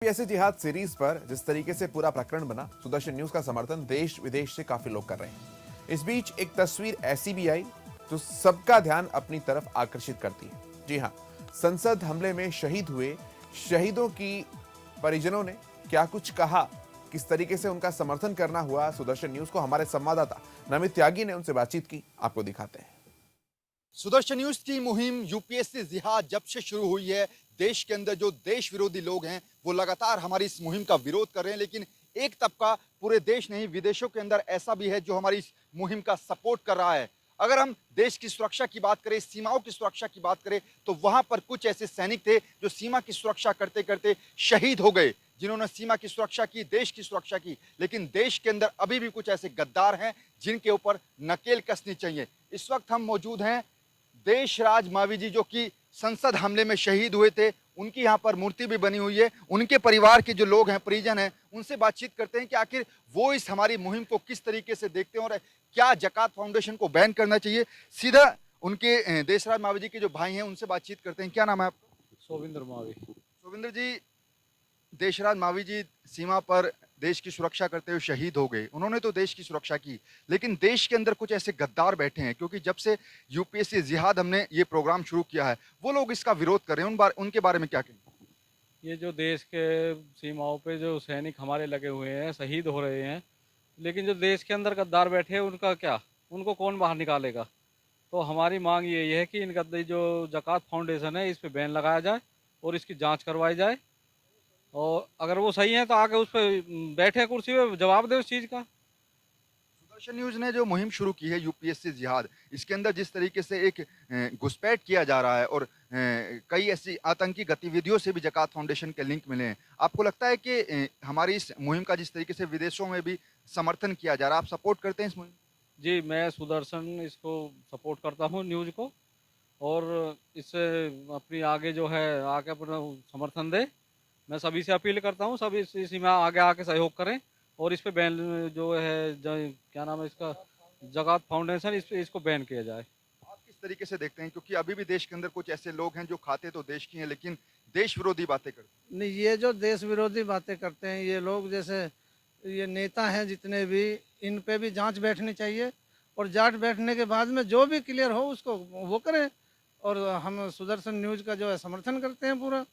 UPSC जिहाद series पर जिस तरीके से पूरा प्रकरण बना, सुदर्शन न्यूज का समर्थन देश विदेश से काफी लोग कर रहे हैं। इस बीच एक तस्वीर ऐसी भी आई जो सबका ध्यान अपनी तरफ आकर्षित करती है। जी हाँ, संसद हमले में शहीद हुए शहीदों की परिजनों ने क्या कुछ कहा, किस तरीके से उनका समर्थन करना हुआ, सुदर्शन न्यूज को हमारे संवाददाता नमित त्यागी ने उनसे बातचीत की, आपको दिखाते हैं। सुदर्शन न्यूज की मुहिम यूपीएससी जिहाद जब से शुरू हुई है, देश के अंदर जो देश विरोधी लोग हैं वो लगातार हमारी इस मुहिम का विरोध कर रहे हैं। लेकिन एक तबका पूरे देश नहीं, विदेशों के अंदर ऐसा भी है जो हमारी इस मुहिम का सपोर्ट कर रहा है। अगर हम देश की सुरक्षा की बात करें, सीमाओं की सुरक्षा की बात करें, तो वहां पर कुछ ऐसे सैनिक थे जो सीमा की सुरक्षा करते करते शहीद हो गए, जिन्होंने सीमा की सुरक्षा की, देश की सुरक्षा की। लेकिन देश के अंदर अभी भी कुछ ऐसे गद्दार हैं जिनके ऊपर नकेल कसनी चाहिए। इस वक्त हम मौजूद हैं देशराज मावी जी, जो कि संसद हमले में शहीद हुए थे। उनकी यहाँ पर मूर्ति भी बनी हुई है। उनके परिवार के जो लोग हैं, परिजन हैं, उनसे बातचीत करते हैं कि आखिर वो इस हमारी मुहिम को किस तरीके से देखते हैं और क्या जकात फाउंडेशन को बैन करना चाहिए। सीधा उनके देशराज मावी जी के जो भाई हैं उनसे बातचीत करते हैं। क्या नाम है आपका? सोविंद्र मावी। सोविंदर जी, देशराज मावी जी सीमा पर देश की सुरक्षा करते हुए शहीद हो गए। उन्होंने तो देश की सुरक्षा की, लेकिन देश के अंदर कुछ ऐसे गद्दार बैठे हैं, क्योंकि जब से यूपीएससी जिहाद हमने ये प्रोग्राम शुरू किया है, वो लोग इसका विरोध कर रहे हैं। उनके बारे में क्या कहेंगे? ये जो देश के सीमाओं पे जो सैनिक हमारे लगे हुए हैं, शहीद हो रहे हैं, लेकिन जो देश के अंदर गद्दार बैठे हैं उनका क्या, उनको कौन बाहर निकालेगा। तो हमारी मांग यही है कि इन गद्दी जो जकात फाउंडेशन है इस पे बैन लगाया जाए और इसकी जांच करवाई जाए, और अगर वो सही है तो आके उस पर बैठे कुर्सी पे जवाब दे उस चीज़ का। सुदर्शन न्यूज ने जो मुहिम शुरू की है यूपीएससी जिहाद, इसके अंदर जिस तरीके से एक घुसपैठ किया जा रहा है और कई ऐसी आतंकी गतिविधियों से भी जकात फाउंडेशन के लिंक मिले हैं, आपको लगता है कि हमारी इस मुहिम का जिस तरीके से विदेशों में भी समर्थन किया जा रहा है, आप सपोर्ट करते हैं इस मुहिम? जी, मैं सुदर्शन इसको सपोर्ट करता हूँ न्यूज़ को, और इससे अपनी आगे जो है आके अपना समर्थन दे। मैं सभी से अपील करता हूँ, सभी इसी में आगे आके सहयोग करें और इस पे बैन जो है क्या नाम है इसका, जगात फाउंडेशन, इस पे इसको बैन किया जाए। आप किस तरीके से देखते हैं, क्योंकि अभी भी देश के अंदर कुछ ऐसे लोग हैं जो खाते तो देश की हैं लेकिन देश विरोधी बातें करते हैं? नहीं, ये जो देश विरोधी बातें करते हैं ये लोग, जैसे ये नेता हैं जितने भी, इन पे भी जांच बैठनी चाहिए और जांच बैठने के बाद में जो भी क्लियर हो उसको वो करें। और हम सुदर्शन न्यूज़ का जो है समर्थन करते हैं पूरा।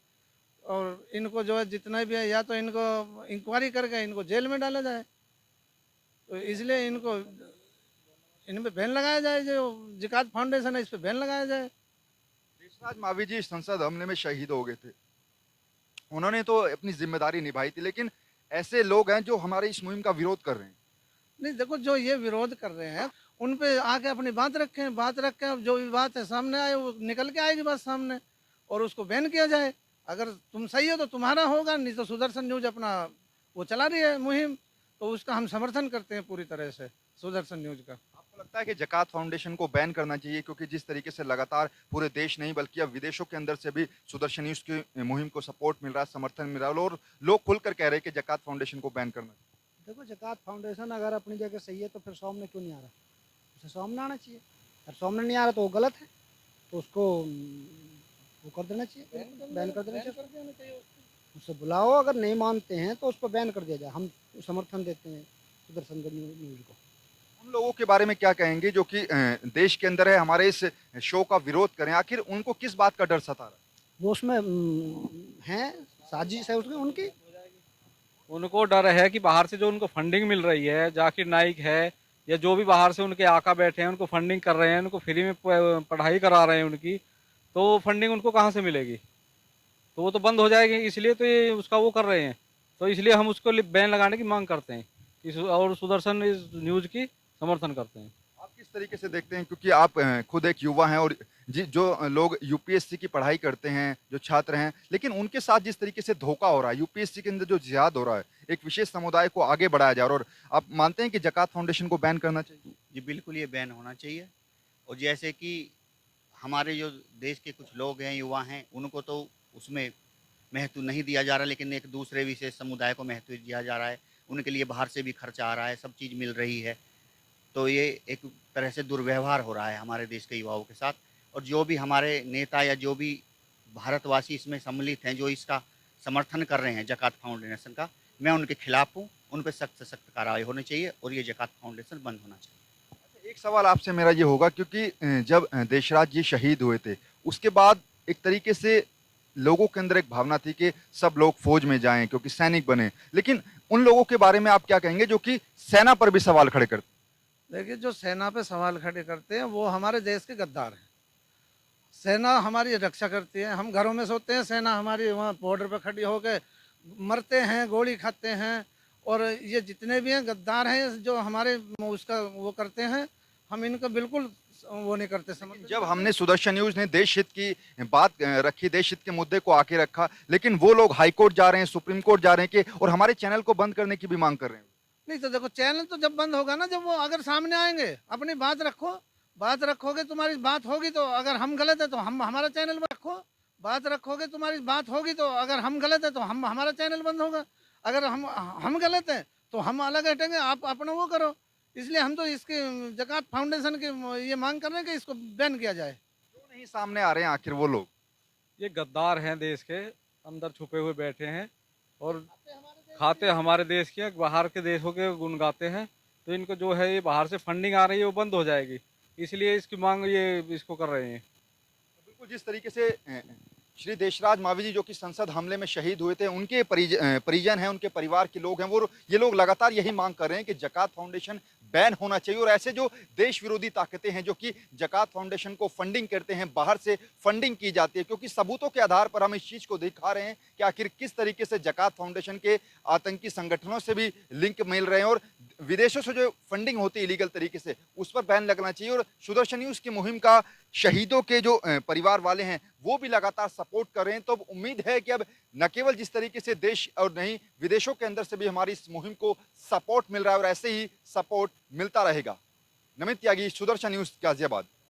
और इनको जो है जितना भी है, या तो इनको इंक्वायरी करके इनको जेल में डाला जाए, तो इसलिए इनको इन पे बैन लगाया जाए। जो जिकात फाउंडेशन है इस पे बैन लगाया जाए। देशराज मावी जी संसद हमले में शहीद हो गए थे, उन्होंने तो अपनी जिम्मेदारी निभाई थी, लेकिन ऐसे लोग हैं जो हमारे इस मुहिम का विरोध कर रहे हैं। नहीं, देखो, जो ये विरोध कर रहे हैं उन पे आके अपनी बात रखें, बात रख के अब जो भी बात है सामने आए वो निकल के आएगी बात सामने, और उसको बैन किया जाए। अगर तुम सही हो तो तुम्हारा होगा, नहीं तो सुदर्शन न्यूज अपना वो चला रही है मुहिम, तो उसका हम समर्थन करते हैं पूरी तरह से सुदर्शन न्यूज का। आपको लगता है कि जकात फाउंडेशन को बैन करना चाहिए, क्योंकि जिस तरीके से लगातार पूरे देश नहीं बल्कि अब विदेशों के अंदर से भी सुदर्शन न्यूज की मुहिम को सपोर्ट मिल रहा है, समर्थन मिल रहा है, और लोग खुलकर कह रहे हैं कि जकात फाउंडेशन को बैन करना चाहिए? देखो, जकात फाउंडेशन अगर अपनी जगह सही है तो फिर सामने क्यों नहीं आ रहा? उसे सामने आना चाहिए। अगर सामने नहीं आ रहा तो वो गलत है, तो उसको वो कर देना चाहिए, बैन कर देना चाहिए। उससे बुलाओ, अगर नहीं मानते हैं तो उस पर बैन कर दिया जाए। हम समर्थन देते हैं सुदर्शन न्यूज को। उन लोगों के बारे में क्या कहेंगे जो कि देश के अंदर है, हमारे इस शो का विरोध करें? आखिर उनको किस बात का डर सता रहा है? वो उसमें हैं, साजिश है उसकी उनकी। उनको डर है कि बाहर से जो उनको फंडिंग मिल रही है, जाकिर नाइक है या जो भी बाहर से उनके आका बैठे हैं उनको फंडिंग कर रहे हैं, उनको फ्री में पढ़ाई करा रहे हैं उनकी, तो फंडिंग उनको कहाँ से मिलेगी? तो वो तो बंद हो जाएगी, इसलिए तो ये उसका वो कर रहे हैं। तो इसलिए हम उसको बैन लगाने की मांग करते हैं और सुदर्शन इस न्यूज़ की समर्थन करते हैं। आप किस तरीके से देखते हैं, क्योंकि आप खुद एक युवा हैं और जो लोग यूपीएससी की पढ़ाई करते हैं, जो छात्र हैं, लेकिन उनके साथ जिस तरीके से धोखा हो रहा है, यूपीएससी के अंदर जो जिहाद हो रहा है, एक विशेष समुदाय को आगे बढ़ाया जा रहा है, और आप मानते हैं कि जकात फाउंडेशन को बैन करना चाहिए? जी बिल्कुल, ये बैन होना चाहिए। और जैसे कि हमारे जो देश के कुछ लोग हैं, युवा हैं, उनको तो उसमें महत्व नहीं दिया जा रहा, लेकिन एक दूसरे विशेष समुदाय को महत्व दिया जा रहा है। उनके लिए बाहर से भी खर्चा आ रहा है, सब चीज़ मिल रही है। तो ये एक तरह से दुर्व्यवहार हो रहा है हमारे देश के युवाओं के साथ। और जो भी हमारे नेता या जो भी भारतवासी इसमें सम्मिलित हैं, जो इसका समर्थन कर रहे हैं जकात फाउंडेशन का, मैं उनके खिलाफ हूँ। उन पर सख्त से सख्त कार्रवाई होनी चाहिए और ये जकात फाउंडेशन बंद होना चाहिए। एक सवाल आपसे मेरा ये होगा, क्योंकि जब देशराज जी शहीद हुए थे उसके बाद एक तरीके से लोगों के अंदर एक भावना थी कि सब लोग फौज में जाएं क्योंकि सैनिक बने, लेकिन उन लोगों के बारे में आप क्या कहेंगे जो कि सेना पर भी सवाल खड़े करते? देखिए, जो सेना पे सवाल खड़े करते हैं वो हमारे देश के गद्दार हैं। सेना हमारी रक्षा करती है, हम घरों में सोते हैं, सेना हमारी वहाँ बॉर्डर पर खड़ी होकर मरते हैं, गोली खाते हैं। और ये जितने भी हैं गद्दार हैं जो हमारे उसका वो करते हैं, हम इनका बिल्कुल वो नहीं करते समझ। जब हमने सुदर्शन न्यूज ने देश हित की बात रखी, देश हित के मुद्दे को आके रखा, लेकिन वो लोग हाई कोर्ट जा रहे हैं, सुप्रीम कोर्ट जा रहे हैं कि और हमारे चैनल को बंद करने की भी मांग कर रहे हैं। नहीं तो देखो, चैनल तो जब बंद होगा ना, जब वो अगर सामने आएंगे, अपनी बात रखो, बात रखोगे, तुम्हारी बात होगी तो अगर हम गलत है तो हम हमारा चैनल में रखो, बात रखोगे, तुम्हारी बात होगी तो अगर हम गलत है तो हम हमारा चैनल बंद होगा। अगर हम गलत हैं तो हम अलग हटेंगे, आप अपना वो करो। इसलिए हम तो इसके जकात फाउंडेशन की ये मांग कर रहे हैं कि इसको बैन किया जाए। क्यों नहीं सामने आ रहे हैं आखिर वो लोग? ये गद्दार हैं, देश के अंदर छुपे हुए बैठे हैं और खाते हमारे देश के, बाहर के देशों के गुण गाते हैं। तो इनको जो है ये बाहर से फंडिंग आ रही है वो बंद हो जाएगी, इसलिए इसकी मांग ये इसको कर रहे हैं। बिल्कुल, जिस तरीके से श्री देशराज मावी जी जो कि संसद हमले में शहीद हुए थे, उनके परिजन हैं, उनके परिवार के लोग हैं, वो ये लोग लगातार यही मांग कर रहे हैं कि जकात फाउंडेशन बैन होना चाहिए। और ऐसे जो देश विरोधी ताकतें हैं जो कि जकात फाउंडेशन को फंडिंग करते हैं, बाहर से फंडिंग की जाती है, क्योंकि सबूतों के आधार पर हम इस चीज़ को दिखा रहे हैं कि आखिर किस तरीके से जकात फाउंडेशन के आतंकी संगठनों से भी लिंक मिल रहे हैं और विदेशों से जो फंडिंग होती है इलीगल तरीके से, उस पर बैन लगना चाहिए। और सुदर्शन न्यूज़ की मुहिम का शहीदों के जो परिवार वाले हैं वो भी लगातार सपोर्ट कर रहे हैं। तो अब उम्मीद है कि अब न केवल जिस तरीके से देश और नहीं विदेशों के अंदर से भी हमारी इस मुहिम को सपोर्ट मिल रहा है और ऐसे ही सपोर्ट मिलता रहेगा। नमित त्यागी, सुदर्शन न्यूज़, गाजियाबाद।